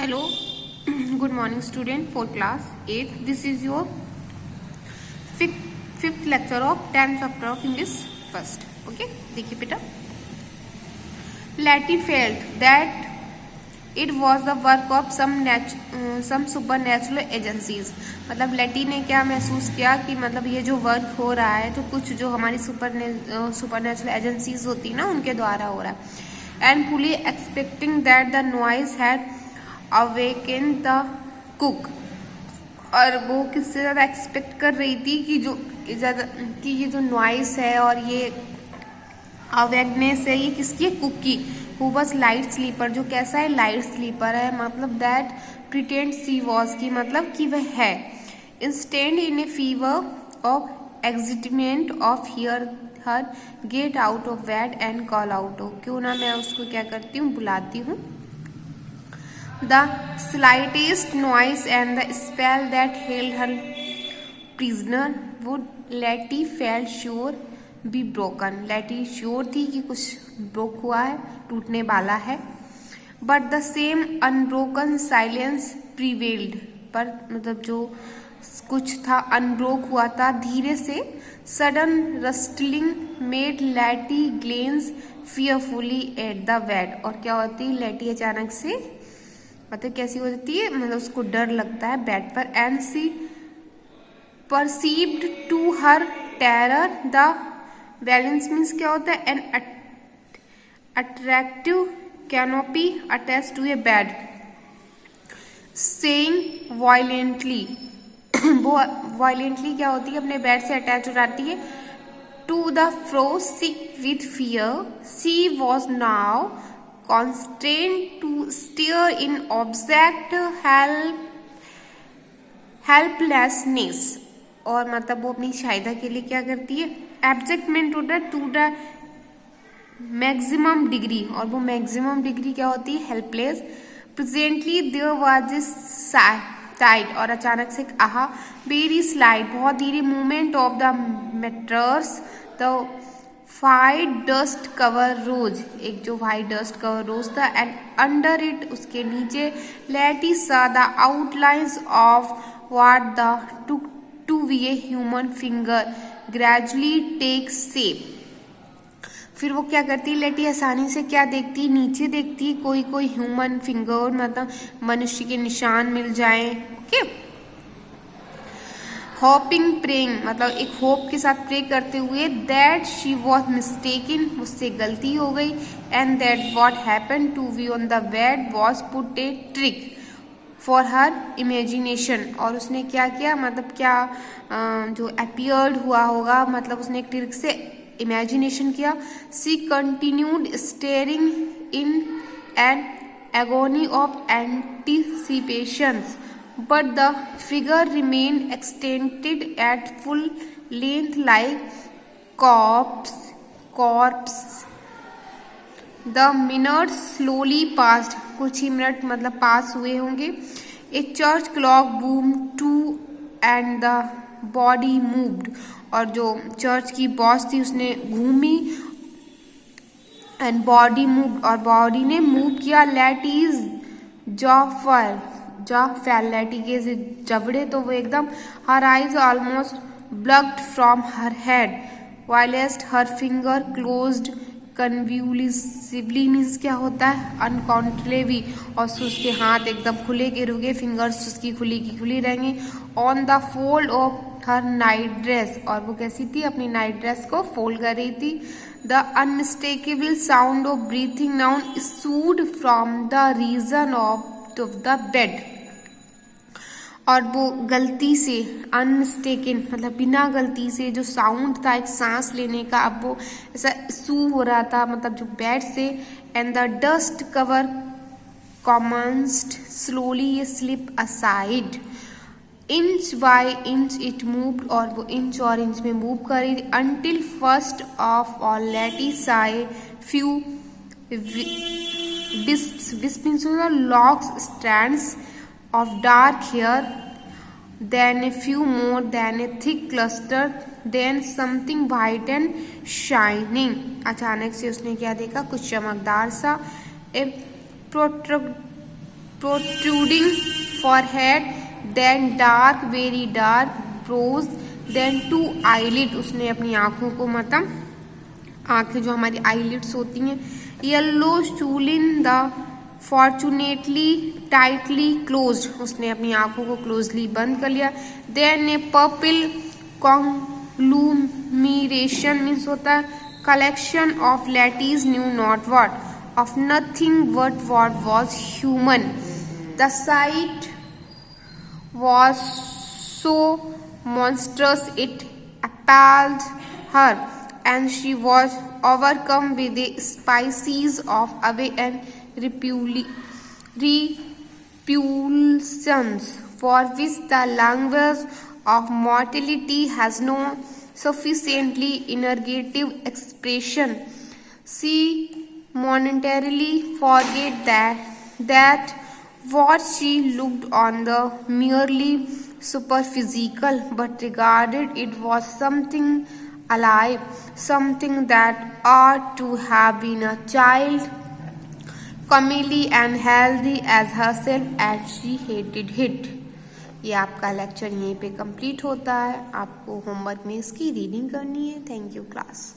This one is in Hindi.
Hello, good morning student for class 8. This is your fifth lecture of 10th chapter of English first. Okay, देखिए बेटा. Letty felt that it was the work of some supernatural agencies. मतलब लेटी ने क्या महसूस किया कि मतलब ये जो वर्क हो रहा है तो कुछ जो हमारी सुपरनेचुरल एजेंसीज होती है ना उनके द्वारा हो रहा है. And fully expecting that the noise had awaken the cook. और वो किससे ज़्यादा एक्सपेक्ट कर रही थी कि ये जो नॉइस है और ये अवेकनेस है ये किसकी है, कुक की. हु वाज लाइट स्लीपर, जो कैसा है, लाइट स्लीपर है. मतलब दैट प्रिटेंड सी वॉज की मतलब कि वह है. Instant in A fever of excitement of here her get out of bed and call out of. क्यों ना मैं उसको क्या करती हूँ, बुलाती हूँ. The slightest noise and the spell that held her prisoner would Letty felt sure be broken. Letty sure थी कि कुछ ब्रोक हुआ है, टूटने वाला है. But the same unbroken silence prevailed. पर मतलब जो कुछ था अनब्रोक हुआ था धीरे से. Sudden rustling made Letty glance fearfully at the bed. और क्या होती है, लेटी अचानक से मतलब कैसी हो जाती है, मतलब उसको डर लगता है बेड पर. And she perceived to her terror the balance means क्या होता है, an attractive canopy attach to a bed swaying violently. वो वायलेंटली क्या होती है, अपने बेड से अटैच हो जाती है. To the fro sick with fear she was now constrained to stare in abject helplessness. और मतलब वो अपनी सहायता के लिए क्या करती है, abject mean to the maximum degree. और वो मैक्सिमम डिग्री क्या होती है, helpless. Presently there was a tight, और अचानक से आहा, वेरी स्लाइड, बहुत धीरे movement of the mattress. The white dust cover rose, एक जो वाइट डस्ट कवर रोज था. एंड अंडर इट, उसके नीचे, लेटी सा the outlines of what the to be a human finger gradually take shape. फिर वो क्या करती है, लेटी आसानी से क्या देखती है, नीचे देखती है, कोई ह्यूमन फिंगर मतलब मनुष्य के निशान मिल जाए. ओके. होपिंग प्रेइंग मतलब एक होप के साथ प्रे करते हुए. दैट शी वॉज मिस्टेकन, मुझसे गलती हो गई. And that what happen to be on the bed was put a trick for her imagination. और उसने क्या किया, मतलब क्या जो अपियर्ड हुआ होगा, मतलब उसने एक ट्रिक से इमेजिनेशन किया. She continued staring in an agony of anticipations. But the figure remained extended at full length like corpse. The minutes slowly passed. कुछ ही मिनट मतलब पास हुए होंगे. A church clock boomed too and the body moved. और जो चर्च की बॉस थी उसने घूमी and body moved, और बॉडी ने मूव किया. Letty's jaw लेटी के जबड़े तो वो एकदम. Her eyes almost bulged from her head whilst her finger closed convulsively means क्या होता है, अनकॉन्ट्रोलेबली. और उसके हाथ एकदम खुले के रुके, फिंगर्स उसकी खुली की खुली रहेंगी. On the fold of her night dress, और वो कैसी थी, अपनी नाइट ड्रेस को फोल्ड कर रही थी. The unmistakable sound of breathing now issued from the region of the bed. और वो गलती से अनमिस्टेकन मतलब बिना गलती से जो साउंड था एक सांस लेने का, अब वो ऐसा सू हो रहा था मतलब जो बेड से. And the dust cover commenced slowly ये slip aside. Inch by inch it moved, और वो इंच और इंच में मूव कर रही थी. अंटिल फर्स्ट ऑफ ऑल लेटी Sai few wisps locks strands of dark hair, then a few more, then a thick cluster, then something white and shining. अचानक से उसने क्या देखा, कुछ चमकदार सा. A protruding forehead, then dark, very dark brows, then 2 eyelid, उसने अपनी आंखों को मतलब आंखें जो हमारी eyelids होती हैं, yellow stool in the fortunately tightly closed, उसने अपनी आंखों को closely बंद कर लिया, then a purple conglomeration means होता है collection of lattice knew not what, of nothing but what was human. The sight was so monstrous it appalled her, and she was overcome with a species of awe and repulsions for which the language of mortality has no sufficiently energetic expression. She momentarily forget that what she looked on the merely superphysical, but regarded it was something alive, something that ought to have been a child, comely and healthy as herself, and she hated it. ये आपका लेक्चर यहीं पे कंप्लीट होता है। आपको होमवर्क में इसकी रीडिंग करनी है। Thank you class.